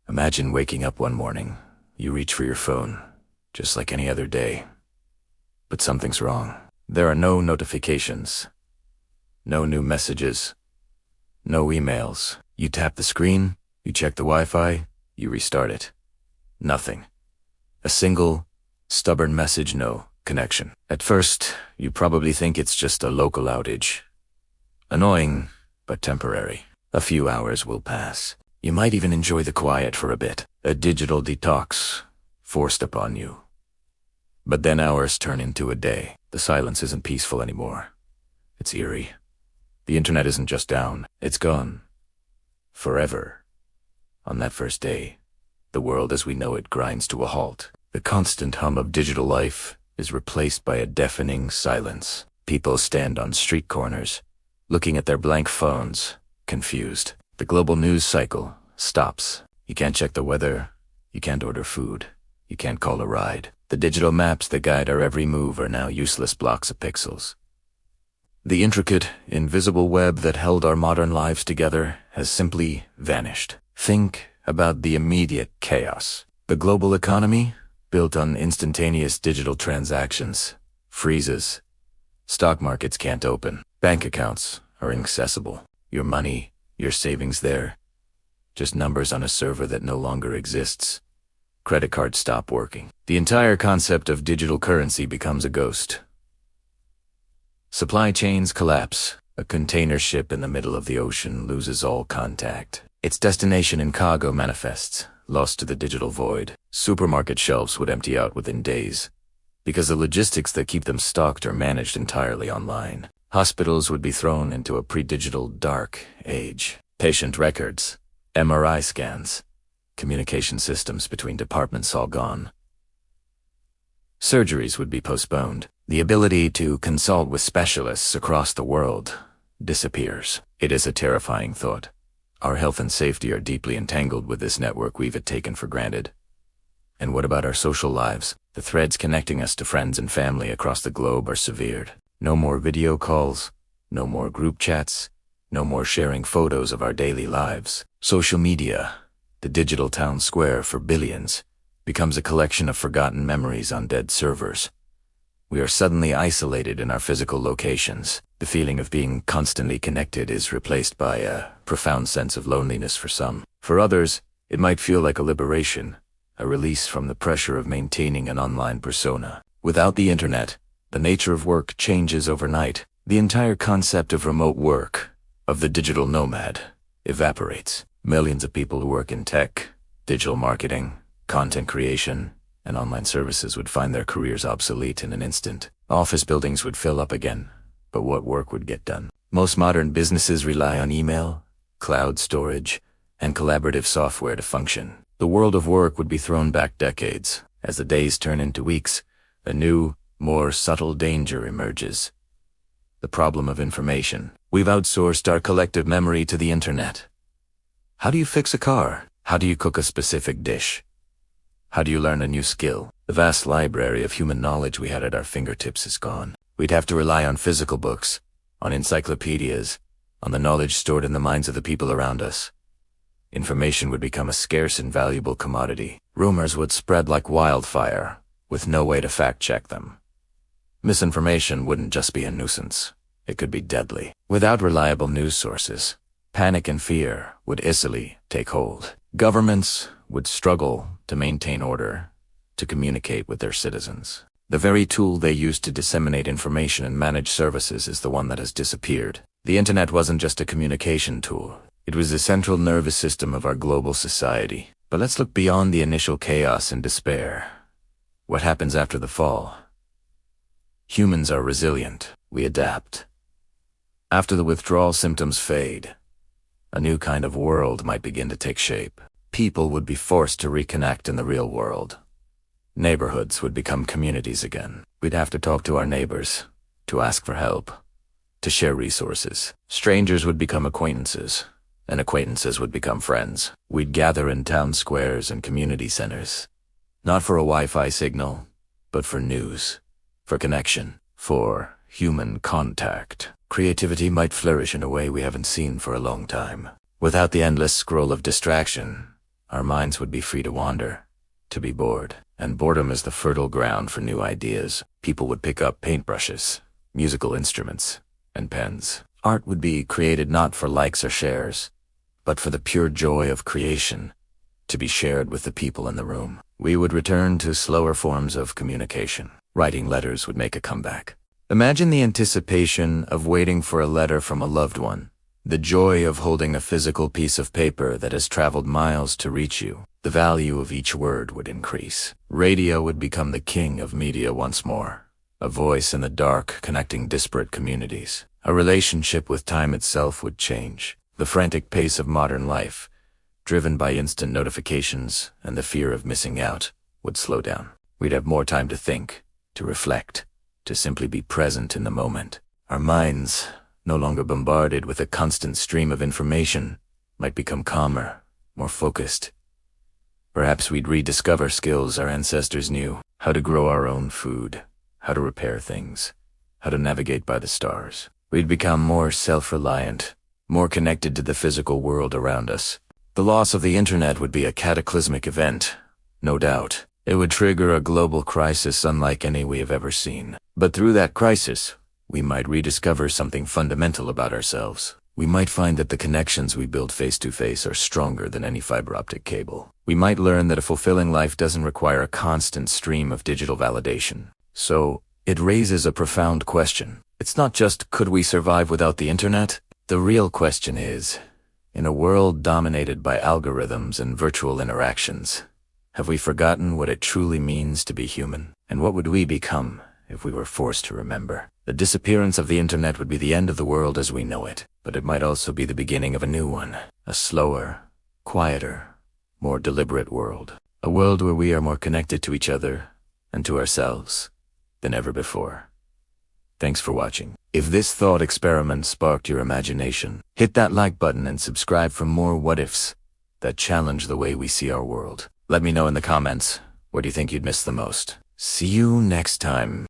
Imagine waking up one morning. You reach for your phone, just like any other day. But something's wrong. There are no notifications, no new messages, no emails. You tap the screen, you check the Wi-Fi, you restart it. Nothing. A single, stubborn message, no connection. At first, you probably think it's just a local outage. Annoying, but temporary. A few hours will pass. You might even enjoy the quiet for a bit. A digital detox forced upon you. But then hours turn into a day. The silence isn't peaceful anymore. It's eerie. The internet isn't just down, it's gone. Forever. On that first day, the world as we know it grinds to a halt. The constant hum of digital life is replaced by a deafening silence. People stand on street corners, looking at their blank phones, confused. The global news cycle stops. You can't check the weather, you can't order food, you can't call a ride. The digital maps that guide our every move are now useless blocks of pixels. The intricate, invisible web that held our modern lives together has simply vanished. Think about the immediate chaos. The global economy, built on instantaneous digital transactions, freezes. Stock markets can't open. Bank accounts are inaccessible. Your money, your savings there, just numbers on a server that no longer exists. Credit cards stop working. The entire concept of digital currency becomes a ghost. Supply chains collapse. A container ship in the middle of the ocean loses all contact. Its destination in cargo manifests, lost to the digital void. Supermarket shelves would empty out within days, because the logistics that keep them stocked are managed entirely online. Hospitals would be thrown into a pre-digital dark age. Patient records, MRI scans, communication systems between departments all gone. Surgeries would be postponed. The ability to consult with specialists across the world disappears. It is a terrifying thought. Our health and safety are deeply entangled with this network we've taken for granted. And what about our social lives? The threads connecting us to friends and family across the globe are severed. No more video calls, no more group chats, no more sharing photos of our daily lives. Social media, the digital town square for billions, becomes a collection of forgotten memories on dead servers. We are suddenly isolated in our physical locations. The feeling of being constantly connected is replaced by a profound sense of loneliness for some. For others, it might feel like a liberation, a release from the pressure of maintaining an online persona. Without the internet, the nature of work changes overnight. The entire concept of remote work, of the digital nomad, evaporates. Millions of people who work in tech, digital marketing, content creation, and online services would find their careers obsolete in an instant. Office buildings would fill up again, but what work would get done? Most modern businesses rely on email, cloud storage, and collaborative software to function. The world of work would be thrown back decades. As the days turn into weeks, a new, more subtle danger emerges. The problem of information. We've outsourced our collective memory to the internet. How do you fix a car? How do you cook a specific dish? How do you learn a new skill? The vast library of human knowledge we had at our fingertips is gone. We'd have to rely on physical books, on encyclopedias, on the knowledge stored in the minds of the people around us. Information would become a scarce and valuable commodity. Rumors would spread like wildfire, with no way to fact-check them. Misinformation wouldn't just be a nuisance. It could be deadly. Without reliable news sources, panic and fear would easily take hold. Governments would struggle to maintain order, to communicate with their citizens. The very tool they used to disseminate information and manage services is the one that has disappeared. The internet wasn't just a communication tool. It was the central nervous system of our global society. But let's look beyond the initial chaos and despair. What happens after the fall? Humans are resilient. We adapt. After the withdrawal symptoms fade, a new kind of world might begin to take shape. People would be forced to reconnect in the real world. Neighborhoods would become communities again. We'd have to talk to our neighbors, to ask for help, to share resources. Strangers would become acquaintances, and acquaintances would become friends. We'd gather in town squares and community centers, not for a Wi-Fi signal, but for news, for connection, for human contact. Creativity might flourish in a way we haven't seen for a long time. Without the endless scroll of distraction, Our minds would be free to wander, to be bored. And boredom is the fertile ground for new ideas. People would pick up paintbrushes, musical instruments, and pens. Art would be created not for likes or shares, but for the pure joy of creation, to be shared with the people in the room. We would return to slower forms of communication. Writing letters would make a comeback. Imagine the anticipation of waiting for a letter from a loved one, the joy of holding a physical piece of paper that has traveled miles to reach you. The value of each word would increase. Radio would become the king of media once more, a voice in the dark connecting disparate communities. Our relationship with time itself would change. The frantic pace of modern life, driven by instant notifications and the fear of missing out, would slow down. We'd have more time to think, to reflect, to simply be present in the moment. Our minds, no longer bombarded with a constant stream of information, might become calmer, more focused. Perhaps we'd rediscover skills our ancestors knew: how to grow our own food, how to repair things, how to navigate by the stars. We'd become more self-reliant, more connected to the physical world around us. The loss of the internet would be a cataclysmic event, no doubt. It would trigger a global crisis unlike any we have ever seen. But through that crisis, we might rediscover something fundamental about ourselves. We might find that the connections we build face-to-face are stronger than any fiber optic cable. We might learn that a fulfilling life doesn't require a constant stream of digital validation. So, it raises a profound question. It's not just, could we survive without the internet? The real question is, in a world dominated by algorithms and virtual interactions, have we forgotten what it truly means to be human? And what would we become if we were forced to remember? The disappearance of the internet would be the end of the world as we know it, but it might also be the beginning of a new one. A slower, quieter, more deliberate world. A world where we are more connected to each other and to ourselves than ever before. Thanks for watching. If this thought experiment sparked your imagination, hit that like button and subscribe for more what-ifs that challenge the way we see our world. Let me know in the comments, what do you think you'd miss the most? See you next time.